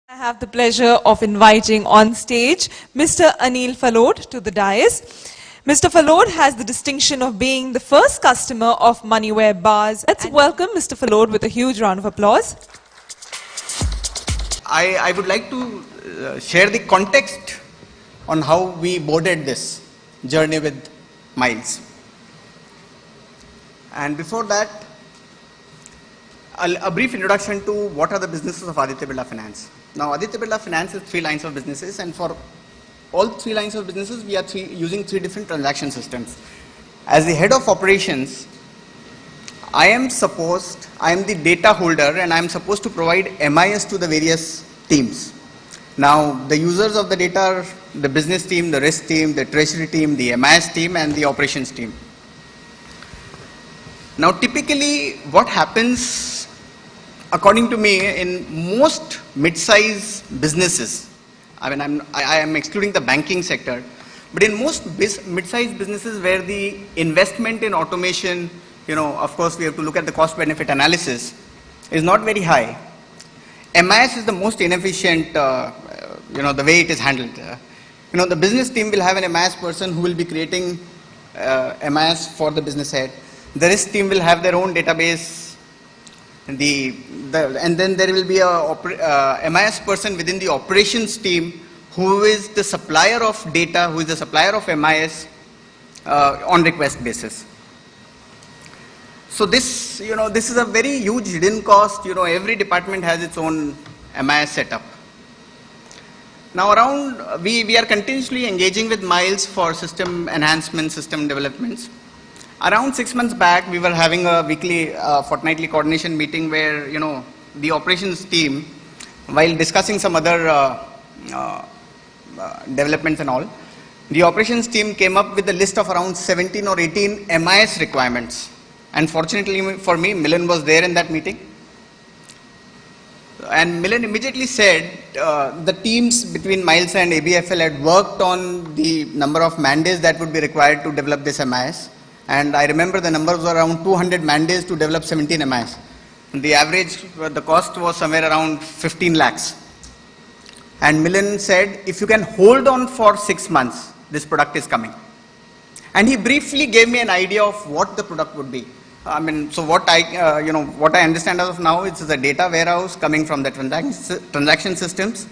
I have the pleasure of inviting on stage Mr. Anil Falod to the dais. Mr. Falod has the distinction of being the first customer of Moneyware Bars. Let's welcome Mr. Falod with a huge round of applause. I would like to share the context on how we boarded this journey with Miles. And before that, a brief introduction to what are the businesses of Aditya Birla Finance. Now, Aditya Birla Finance is 3 lines of businesses, and for all 3 lines of businesses, we are using 3 different transaction systems. As the head of operations, I am the data holder, and I am supposed to provide MIS to the various teams. Now, the users of the data are the business team, the risk team, the treasury team, the MIS team, and the operations team. Now, typically, what happens, according to me, in most mid-size businesses, I am excluding the banking sector, but in most mid-size businesses where the investment in automation, of course, we have to look at the cost-benefit analysis, is not very high. MIS is the most inefficient, the way it is handled. The business team will have an MIS person who will be creating MIS for the business head. The risk team will have their own database, and then there will be a MIS person within the operations team who is the supplier of data, who is the supplier of MIS on request basis. So this is a very huge hidden cost. Every department has its own MIS setup. Now we are continuously engaging with Miles for system enhancement, system developments. Around 6 months back, we were having a weekly, fortnightly coordination meeting where, the operations team, while discussing some other developments and all, the operations team came up with a list of around 17 or 18 MIS requirements. And fortunately for me, Milan was there in that meeting. And Milan immediately said the teams between Miles and ABFL had worked on the number of mandates that would be required to develop this MIS. And I remember the numbers were around 200 mandates to develop 17 MIS. And the average, the cost was somewhere around 15 lakhs. And Milan said, if you can hold on for 6 months, this product is coming. And he briefly gave me an idea of what the product would be. So what I understand as of now, it's a data warehouse coming from the transaction systems.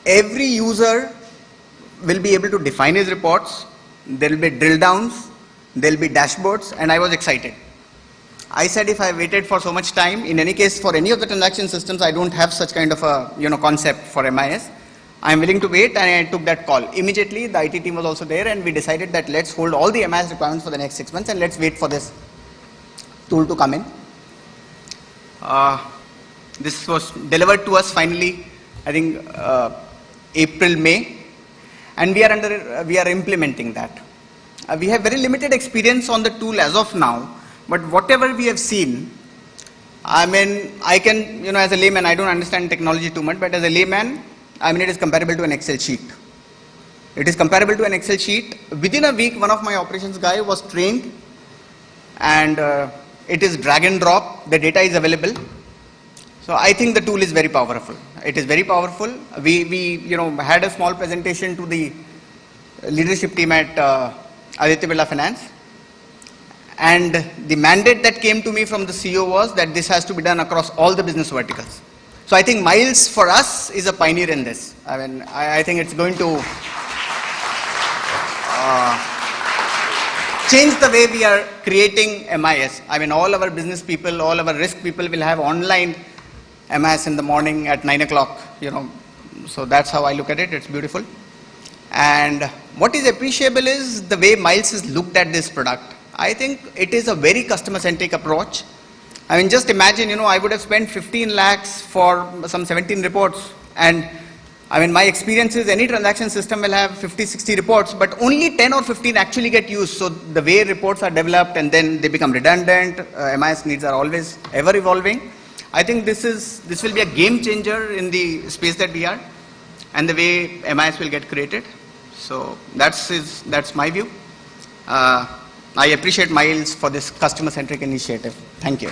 Every user will be able to define his reports. There will be drill downs. There will be dashboards, and I was excited. I said if I waited for so much time, in any case, for any of the transaction systems, I don't have such kind of a concept for MIS. I'm willing to wait, and I took that call. Immediately, the IT team was also there, and we decided that let's hold all the MIS requirements for the next 6 months, and let's wait for this tool to come in. This was delivered to us finally, I think, April, May, and we are implementing that. We have very limited experience on the tool as of now, but whatever we have seen, I can, as a layman, I don't understand technology too much, but as a layman, it is comparable to an Excel sheet. It is comparable to an Excel sheet. Within a week, one of my operations guy was trained, and it is drag and drop. The data is available. So I think the tool is very powerful. It is very powerful. We had a small presentation to the leadership team at Aditya Birla Finance, and the mandate that came to me from the CEO was that this has to be done across all the business verticals. So I think Miles for us is a pioneer in this. I think it's going to change the way we are creating MIS. All our business people, all our risk people will have online MIS in the morning at 9 o'clock, So that's how I look at it. It's beautiful. And what is appreciable is the way Miles has looked at this product. I think it is a very customer-centric approach. Just imagine, I would have spent 15 lakhs for some 17 reports. And my experience is any transaction system will have 50, 60 reports, but only 10 or 15 actually get used. So the way reports are developed and then they become redundant, MIS needs are always ever evolving. I think this will be a game changer in the space that we are and the way MIS will get created. So that's my view. I appreciate Miles for this customer-centric initiative. Thank you.